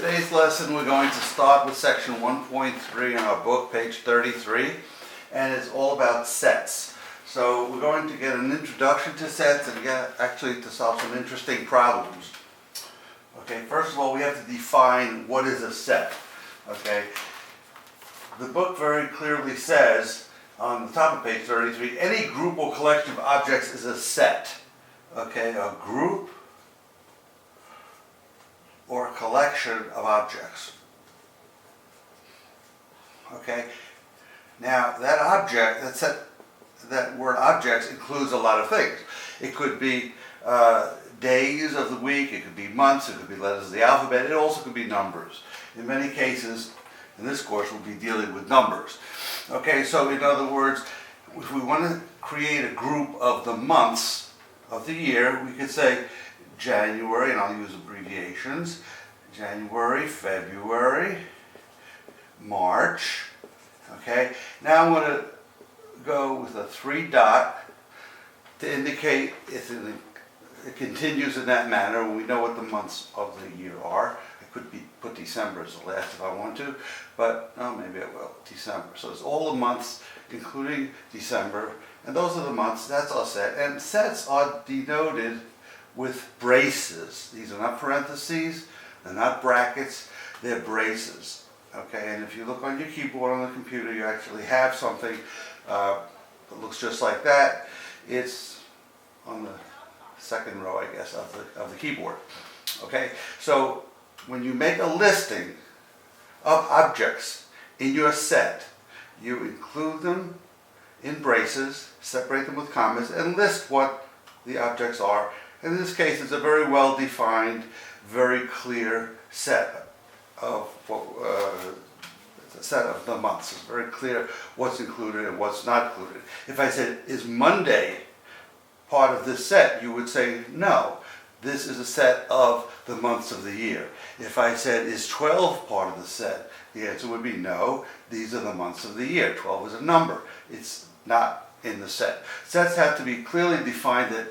Today's lesson we're going to start with section 1.3 in our book, page 33, and it's all about sets. So we're going to get an introduction to sets and get actually to solve some interesting problems. Okay, first of all we have to define what is a set. Okay, the book very clearly says on the top of page 33, any group or collection of objects is a set. Okay, a group or a collection of objects. Okay, now that object, that word objects includes a lot of things. It could be days of the week, it could be months, it could be letters of the alphabet, it also could be numbers. In many cases, in this course, we'll be dealing with numbers. Okay, so in other words, if we want to create a group of the months of the year, we could say January, and I'll use abbreviations, January, February, March. Okay, now I'm going to go with a 3 dot to indicate if it continues in that manner. We know what the months of the year are. I could put December as the last if I want to, but no, maybe I will. December. So it's all the months, including December, and those are the months. That's our set. And sets are denoted with braces. These are not parentheses, they're not brackets, they're braces. Okay, and if you look on your keyboard on the computer, you actually have something that looks just like that. It's on the second row, I guess, of the keyboard. Okay, so when you make a listing of objects in your set, you include them in braces, separate them with commas, and list what the objects are. In this case, it's a very well defined, very clear set of the months. It's very clear what's included and what's not included. If I said, is Monday part of this set, you would say, no, this is a set of the months of the year. If I said, is 12 part of the set, the answer would be no, these are the months of the year. 12 is a number. It's not in the set. Sets have to be clearly defined that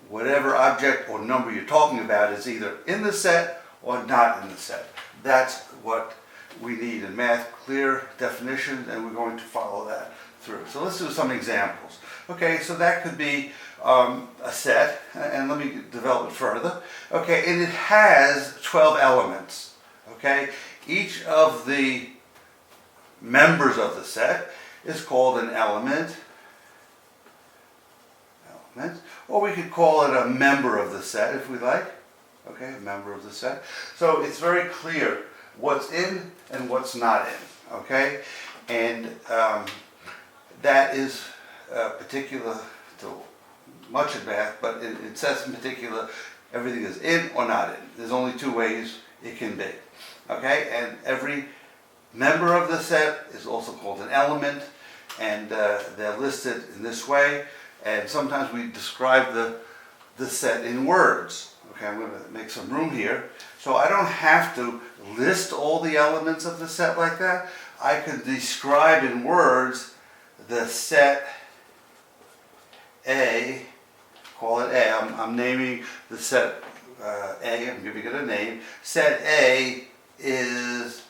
whatever object or number you're talking about is either in the set or not in the set. That's what we need in math, clear definitions, and we're going to follow that through. So let's do some examples. Okay, so that could be a set, and let me develop it further. Okay, and it has 12 elements. Okay, each of the members of the set is called an element, or we could call it a member of the set if we like. Okay, a member of the set. So it's very clear what's in and what's not in. Okay, and that is particular to much of math, but it says in particular everything is in or not in. There's only 2 ways it can be. Okay, and every member of the set is also called an element, and they're listed in this way. And sometimes we describe the set in words. Okay, I'm going to make some room here. So I don't have to list all the elements of the set like that. I can describe in words the set A, call it A. I'm naming the set A, I'm giving it a name. Set A is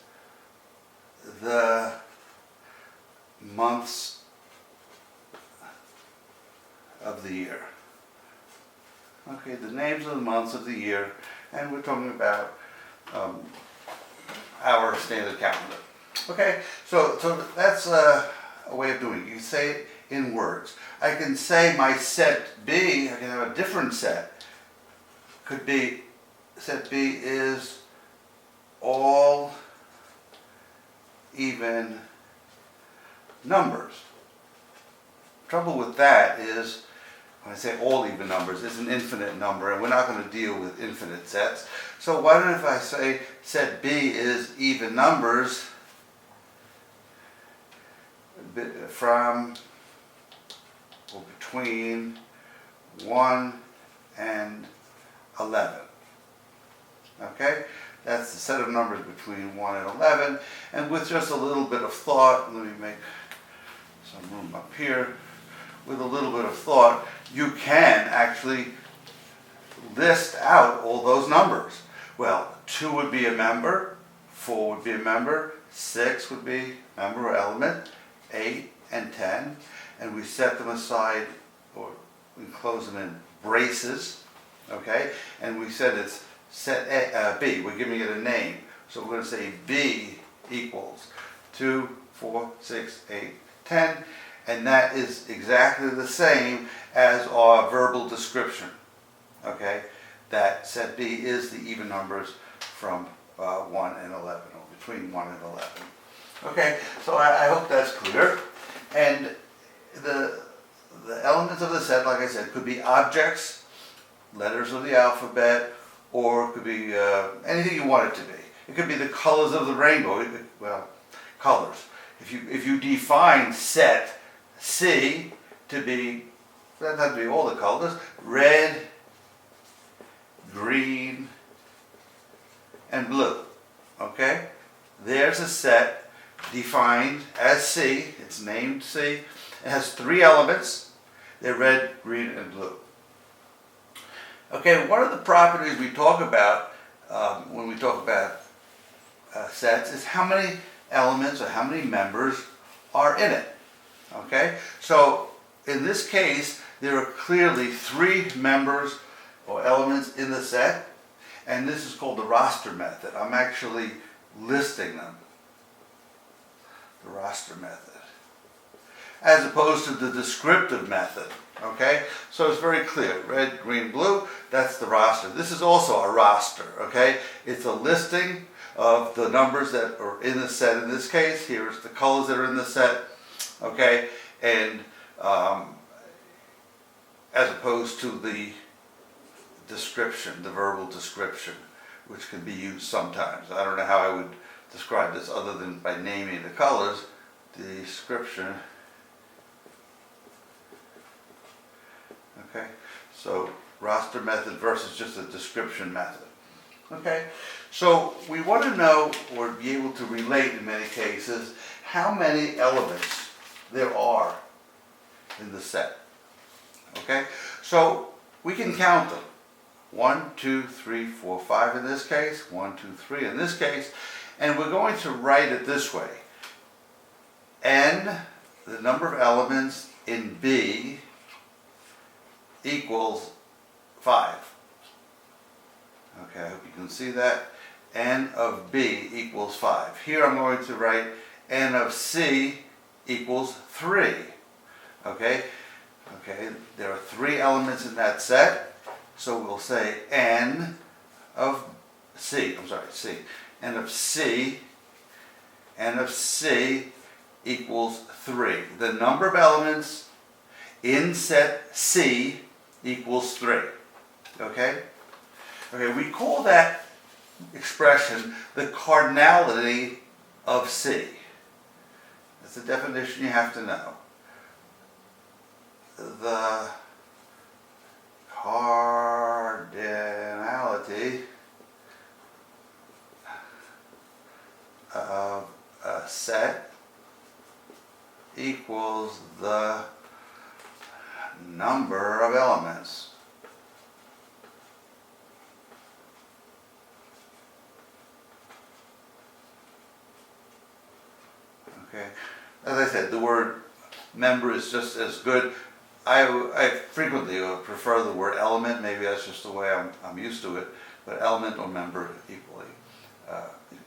the months of the year. Okay, the names of the months of the year, and we're talking about our standard calendar. Okay, so that's a way of doing it. You can say it in words. I can say my set B, I can have a different set. Could be, set B is all even numbers. Trouble with that is, when I say all even numbers, it's an infinite number, and we're not going to deal with infinite sets. So why don't if I say set B is even numbers from or between 1 and 11. Okay? That's the set of numbers between 1 and 11. And with just a little bit of thought, let me make some room up here. With a little bit of thought, you can actually list out all those numbers. Well, 2 would be a member, 4 would be a member, 6 would be member or element, 8 and 10, and we set them aside, or we close them in braces, okay? And we said it's set B, we're giving it a name. So we're going to say B equals 2, 4, 6, 8, 10, and that is exactly the same as our verbal description, okay? That set B is the even numbers from 1 and 11, or between 1 and 11. Okay, so I hope that's clear. And the elements of the set, like I said, could be objects, letters of the alphabet, or it could be anything you want it to be. It could be the colors of the rainbow. Well, colors. If you define set C to be, that doesn't have to be all the colors, red, green, and blue. Okay? There's a set defined as C. It's named C. It has 3 elements. They're red, green, and blue. Okay, one of the properties we talk about when we talk about sets is how many elements or how many members are in it. Okay, so in this case, there are clearly 3 members or elements in the set, and this is called the roster method. I'm actually listing them. The roster method, as opposed to the descriptive method. Okay, so it's very clear, red, green, blue, that's the roster. This is also a roster, okay? It's a listing of the numbers that are in the set in this case. Here's the colors that are in the set, okay? And as opposed to the description, the verbal description, which can be used sometimes. I don't know how I would describe this other than by naming the colors. Description. Okay, so roster method versus just a description method. Okay, so we want to know, or be able to relate in many cases, how many elements there are in the set. Okay, so we can count them. 1, 2, 3, 4, 5 in this case, 1, 2, 3 in this case, and we're going to write it this way. N, the number of elements in B, equals 5. Okay, I hope you can see that. N of B equals 5. Here I'm going to write N of C equals 3. Okay, there are 3 elements in that set, so we'll say N of C, N of C equals 3. The number of elements in set C equals 3. Okay? Okay, we call that expression the cardinality of C. That's a definition you have to know. The cardinality of a set equals the number of elements. Okay, as I said, the word member is just as good. I frequently prefer the word element. Maybe that's just the way I'm used to it. But element or member are equally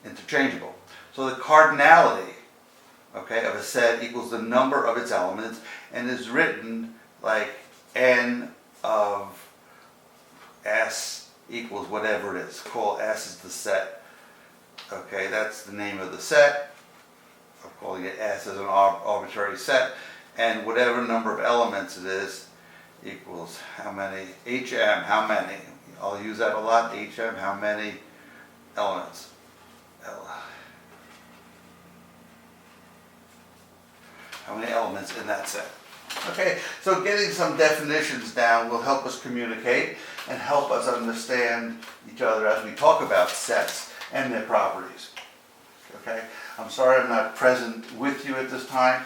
interchangeable. So the cardinality, okay, of a set equals the number of its elements, and is written like N of S equals whatever it is. Call S is the set. Okay, that's the name of the set. I'm calling it S as an arbitrary set, and whatever number of elements it is equals how many, HM, how many. I'll use that a lot, HM, how many elements. How many elements in that set. Okay, so getting some definitions down will help us communicate and help us understand each other as we talk about sets and their properties. Okay, I'm sorry I'm not present with you at this time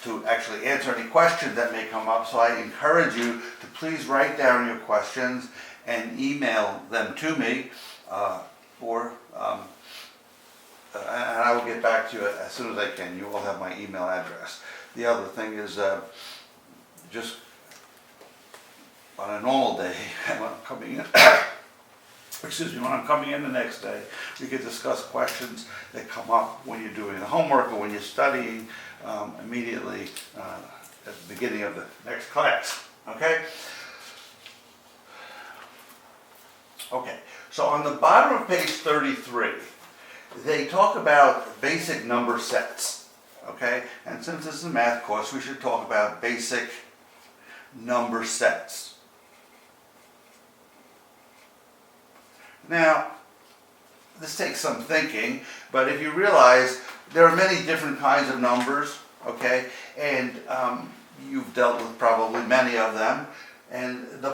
to actually answer any questions that may come up, so I encourage you to please write down your questions and email them to me, or and I will get back to you as soon as I can. You will have my email address. The other thing is just on a normal day, when I'm coming in, excuse me, when I'm coming in the next day, we could discuss questions that come up when you're doing the homework or when you're studying immediately at the beginning of the next class. Okay? Okay, so on the bottom of page 33, they talk about basic number sets. Okay? And since this is a math course, we should talk about basic number sets. Now, this takes some thinking, but if you realize there are many different kinds of numbers, okay, and you've dealt with probably many of them, and the